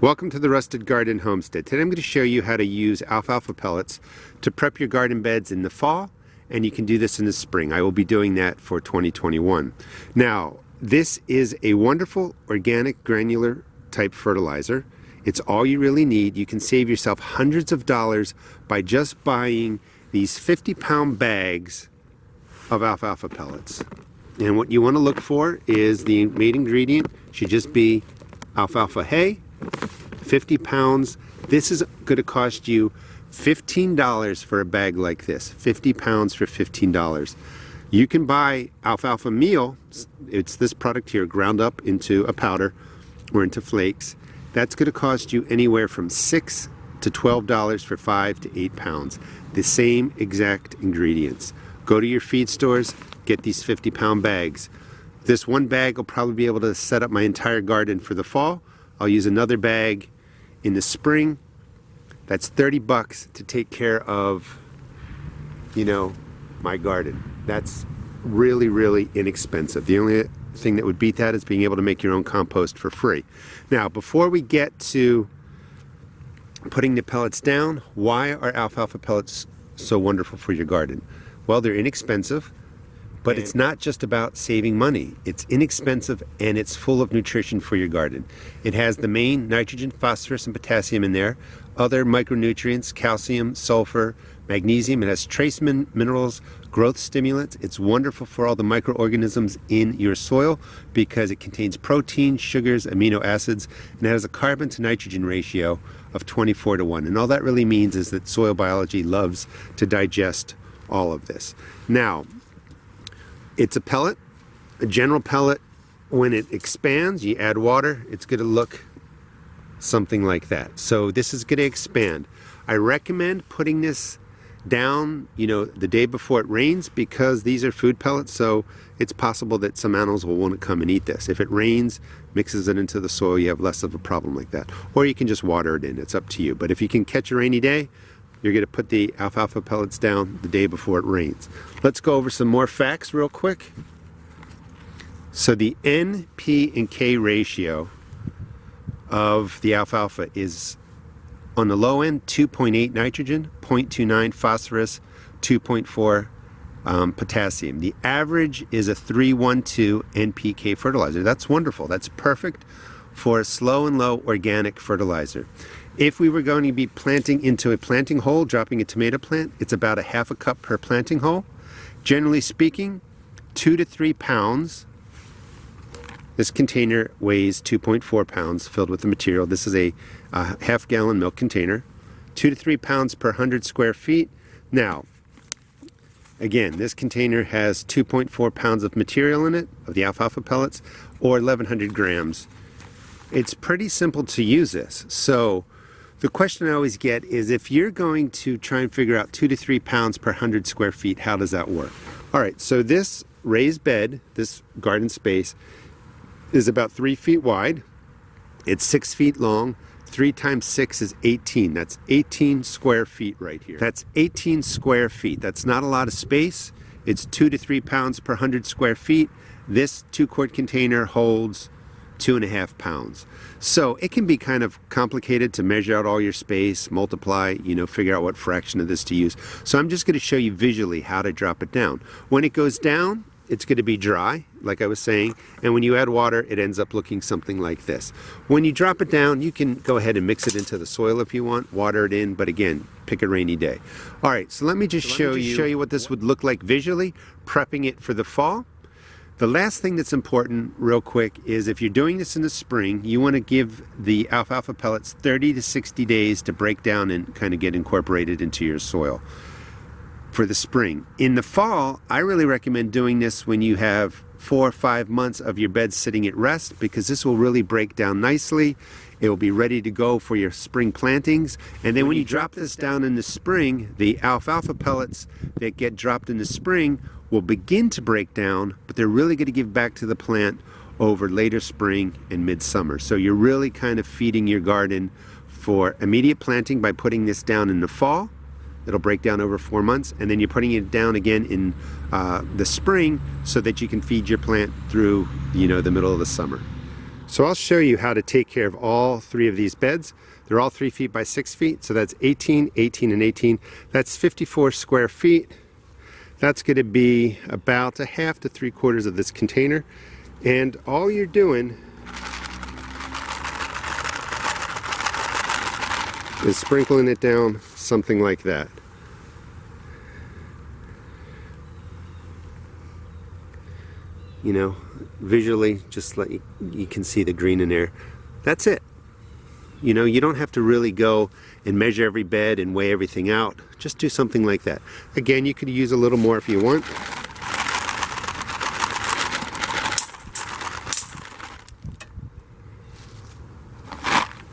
Welcome to the Rusted Garden Homestead. Today I'm going to show you how to use alfalfa pellets to prep your garden beds in the fall, and you can do this in the spring. I will be doing that for 2021. Now, this is a wonderful organic granular type fertilizer. It's all you really need. You can save yourself hundreds of dollars by just buying these 50-pound bags of alfalfa pellets. And what you want to look for is the main ingredient should just be alfalfa hay. 50 pounds. This is going to cost you $15 for a bag like this. 50 pounds for $15. You can buy alfalfa meal. It's this product here, ground up into a powder or into flakes. That's going to cost you anywhere from $6 to $12 for 5 to 8 pounds. The same exact ingredients. Go to your feed stores, get these 50-pound bags. This one bag will probably be able to set up my entire garden for the fall. I'll use another bag in the spring. That's 30 bucks to take care of, my garden. That's really, really inexpensive. The only thing that would beat that is being able to make your own compost for free. Now, before we get to putting the pellets down, why are alfalfa pellets so wonderful for your garden? Well, they're inexpensive. But it's not just about saving money. It's inexpensive and it's full of nutrition for your garden. It has the main nitrogen, phosphorus, and potassium in there, other micronutrients, calcium, sulfur, magnesium. It has trace minerals, growth stimulants. It's wonderful for all the microorganisms in your soil because it contains protein, sugars, amino acids, and it has a carbon to nitrogen ratio of 24:1. And all that really means is that soil biology loves to digest all of this. Now, it's a pellet, a general pellet. When it expands, you add water, it's going to look something like that. So this is going to expand. I recommend putting this down, the day before it rains because these are food pellets, so it's possible that some animals will want to come and eat this. If it rains, mixes it into the soil, you have less of a problem like that. Or you can just water it in, it's up to you. But if you can catch a rainy day, you're going to put the alfalfa pellets down the day before it rains. Let's go over some more facts real quick. So the N, P, and K ratio of the alfalfa is on the low end 2.8 nitrogen, 0.29 phosphorus, 2.4 potassium. The average is a 312 NPK fertilizer. That's wonderful. That's perfect for a slow and low organic fertilizer. If we were going to be planting into a planting hole, dropping a tomato plant, it's about a half a cup per planting hole. Generally speaking, 2 to 3 pounds. This container weighs 2.4 pounds filled with the material. This is a half-gallon milk container. 2 to 3 pounds per 100 square feet. Now, again, this container has 2.4 pounds of material in it, of the alfalfa pellets, or 1,100 grams. It's pretty simple to use this. So the question I always get is if you're going to try and figure out 2 to 3 pounds per 100 square feet, how does that work? All right, so this raised bed, this garden space, is about 3 feet wide. It's 6 feet long. 3 times 6 is 18. That's 18 square feet right here. That's 18 square feet. That's not a lot of space. It's 2 to 3 pounds per 100 square feet. This 2-quart container holds 2.5 pounds. So it can be kind of complicated to measure out all your space, multiply, figure out what fraction of this to use. So I'm just going to show you visually how to drop it down. When it goes down, it's going to be dry, like I was saying, and when you add water, it ends up looking something like this. When you drop it down, you can go ahead and mix it into the soil if you want, water it in, but again, pick a rainy day. All right, so let me just show you what this would look like visually, prepping it for the fall. The last thing that's important, real quick, is if you're doing this in the spring, you want to give the alfalfa pellets 30 to 60 days to break down and kind of get incorporated into your soil for the spring. In the fall, I really recommend doing this when you have 4 or 5 months of your bed sitting at rest because this will really break down nicely. It will be ready to go for your spring plantings. And then when you drop this down in the spring, the alfalfa pellets that get dropped in the spring will begin to break down, but they're really going to give back to the plant over later spring and midsummer. So you're really kind of feeding your garden for immediate planting by putting this down in the fall. It'll break down over 4 months, and then you're putting it down again in the spring so that you can feed your plant through the middle of the summer. So I'll show you how to take care of all 3 of these beds. They're all 3 feet by 6 feet, so that's 18, 18, and 18. That's 54 square feet. That's going to be about a half to 3/4 of this container. And all you're doing is sprinkling it down something like that. You know, visually, just like you can see the green in there. That's it. You know, you don't have to really go and measure every bed and weigh everything out. Just do something like that. Again, you could use a little more if you want.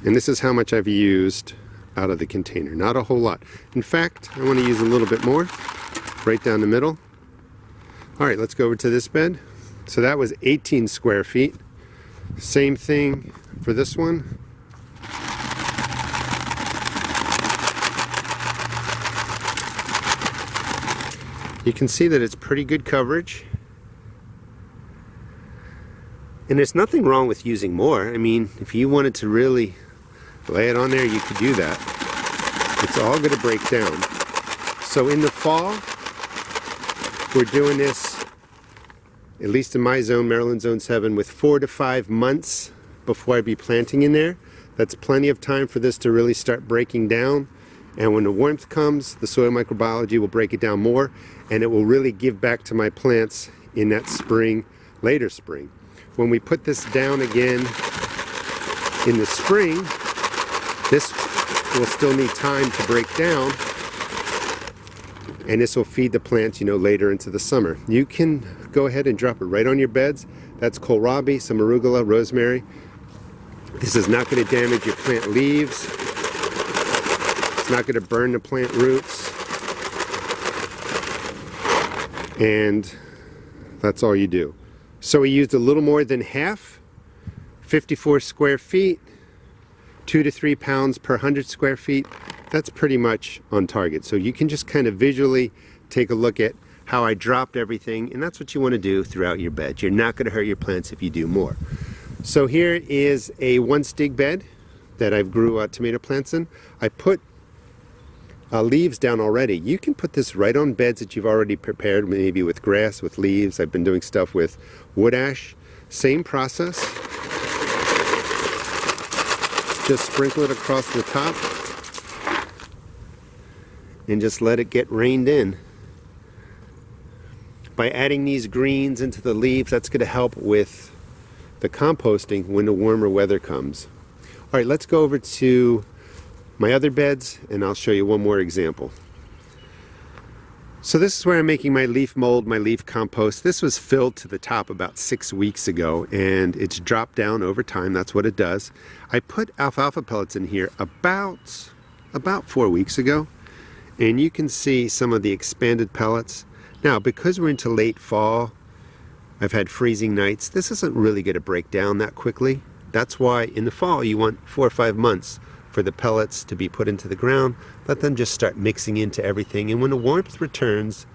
And this is how much I've used out of the container. Not a whole lot. In fact, I want to use a little bit more, right down the middle. All right, let's go over to this bed. So that was 18 square feet. Same thing for this one. You can see that it's pretty good coverage. And there's nothing wrong with using more. I mean, if you wanted to really lay it on there, you could do that. It's all going to break down. So in the fall, we're doing this, at least in my zone, Maryland Zone 7, with 4 to 5 months before I'd be planting in there. That's plenty of time for this to really start breaking down. And when the warmth comes, the soil microbiology will break it down more, and it will really give back to my plants in that spring, later spring. When we put this down again in the spring, this will still need time to break down, and this will feed the plants, you know, later into the summer. You can go ahead and drop it right on your beds. That's kohlrabi, some arugula, rosemary. This is not going to damage your plant leaves. It's not going to burn the plant roots. And that's all you do. So we used a little more than half, 54 square feet, 2 to 3 pounds per 100 square feet. That's pretty much on target. So you can just kind of visually take a look at how I dropped everything, and that's what you want to do throughout your bed. You're not going to hurt your plants if you do more. So here is a 1 bed that I've grew tomato plants in. I put leaves down already. You can put this right on beds that you've already prepared, maybe with grass, with leaves. I've been doing stuff with wood ash. Same process. Just sprinkle it across the top and just let it get rained in. By adding these greens into the leaves, that's going to help with the composting when the warmer weather comes. All right, let's go over to my other beds and I'll show you one more example. So this is where I'm making my leaf mold, my leaf compost. This was filled to the top about 6 weeks ago, and it's dropped down over time. That's what it does. I put alfalfa pellets in here about 4 weeks ago, and you can see some of the expanded pellets. Now, because we're into late fall, I've had freezing nights. This isn't really going to break down that quickly. That's why in the fall you want 4 or 5 months for the pellets to be put into the ground. Let them just start mixing into everything, and when the warmth returns,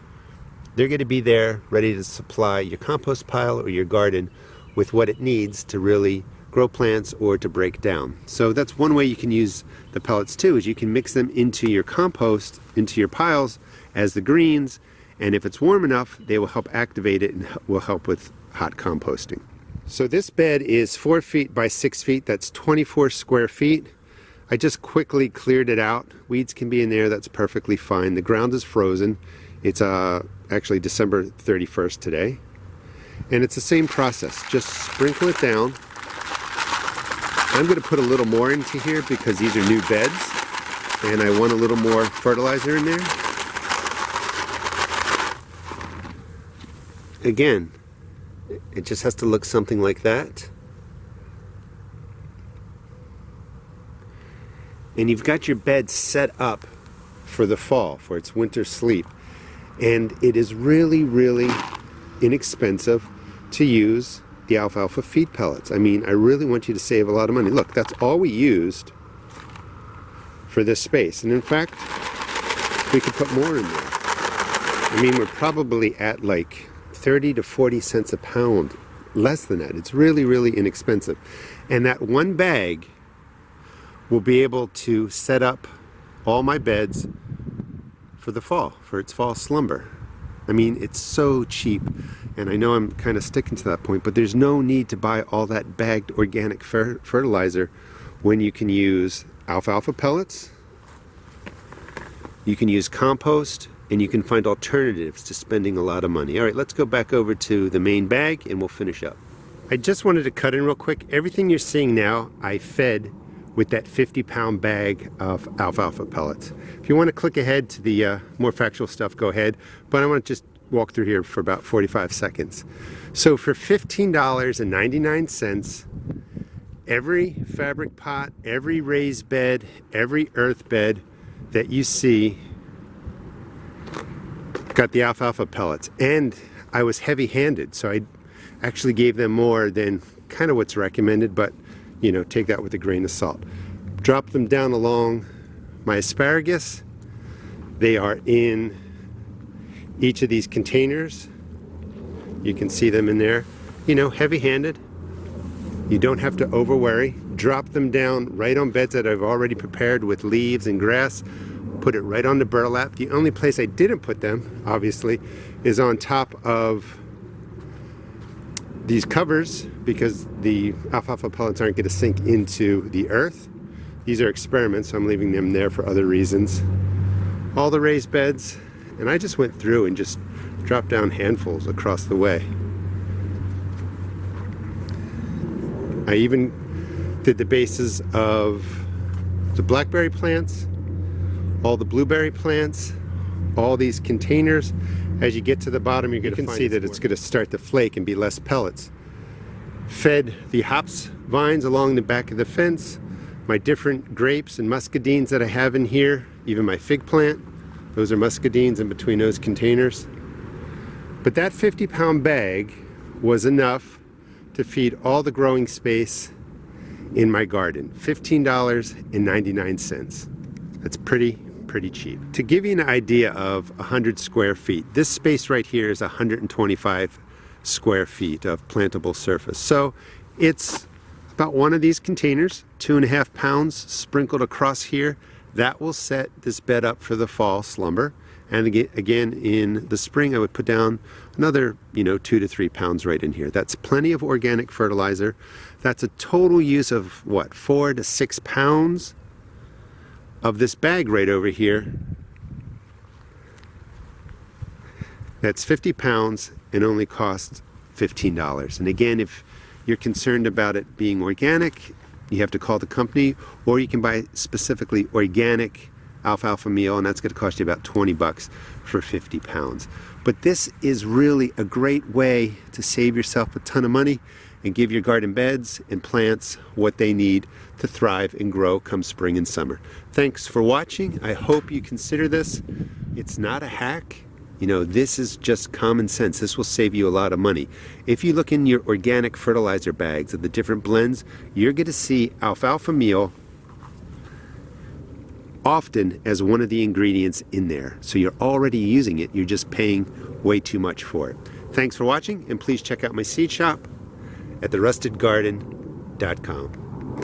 they're going to be there ready to supply your compost pile or your garden with what it needs to really grow plants or to break down. So that's one way you can use the pellets too, is you can mix them into your compost, into your piles as the greens, and if it's warm enough, they will help activate it and will help with hot composting. So this bed is 4 feet by 6 feet. That's 24 square feet. I just quickly cleared it out. Weeds can be in there, that's perfectly fine. The ground is frozen. It's actually December 31st today. And it's the same process. Just sprinkle it down. I'm going to put a little more into here because these are new beds and I want a little more fertilizer in there. Again, it just has to look something like that. And you've got your bed set up for the fall, for its winter sleep. And it is really, really inexpensive to use the alfalfa feed pellets. I mean, I really want you to save a lot of money. Look, that's all we used for this space. And in fact, we could put more in there. I mean, we're probably at like 30 to 40 cents a pound, less than that. It's really, really inexpensive. And that one bag will be able to set up all my beds for the fall, for its fall slumber. I mean, it's so cheap, and I know I'm kind of sticking to that point, but there's no need to buy all that bagged organic fertilizer when you can use alfalfa pellets, you can use compost, and you can find alternatives to spending a lot of money. All right, let's go back over to the main bag and we'll finish up. I just wanted to cut in real quick. Everything you're seeing now, I fed with that 50-pound bag of alfalfa pellets. If you want to click ahead to the more factual stuff, go ahead. But I want to just walk through here for about 45 seconds. So for $15.99, every fabric pot, every raised bed, every earth bed that you see got the alfalfa pellets. And I was heavy-handed, so I actually gave them more than kind of what's recommended, but you know, take that with a grain of salt. Drop them down along my asparagus. They are in each of these containers. You can see them in there. You know, heavy-handed. You don't have to over-worry. Drop them down right on beds that I've already prepared with leaves and grass. Put it right on the burlap. The only place I didn't put them, obviously, is on top of these covers, because the alfalfa pellets aren't going to sink into the earth. These are experiments, so I'm leaving them there for other reasons. All the raised beds, and I just went through and just dropped down handfuls across the way. I even did the bases of the blackberry plants, all the blueberry plants, all these containers. As you get to the bottom, you can see that it's going to start to flake and be less pellets. Fed the hops vines along the back of the fence, my different grapes and muscadines that I have in here, even my fig plant. Those are muscadines in between those containers. But that 50-pound bag was enough to feed all the growing space in my garden. $15.99. That's pretty cheap. To give you an idea of 100 square feet, this space right here is 125 square feet of plantable surface. So it's about one of these containers, 2.5 pounds sprinkled across here. That will set this bed up for the fall slumber. And again, in the spring, I would put down another, 2 to 3 pounds right in here. That's plenty of organic fertilizer. That's a total use of, what, 4 to 6 pounds of this bag right over here. That's 50 pounds and only costs $15. And again, if you're concerned about it being organic, you have to call the company, or you can buy specifically organic alfalfa meal, and that's going to cost you about 20 bucks for 50 pounds. But this is really a great way to save yourself a ton of money and give your garden beds and plants what they need to thrive and grow come spring and summer. Thanks for watching. I hope you consider this. It's not a hack. This is just common sense. This will save you a lot of money. If you look in your organic fertilizer bags of the different blends, you're going to see alfalfa meal often as one of the ingredients in there. So you're already using it. You're just paying way too much for it. Thanks for watching, and please check out my seed shop at therustedgarden.com.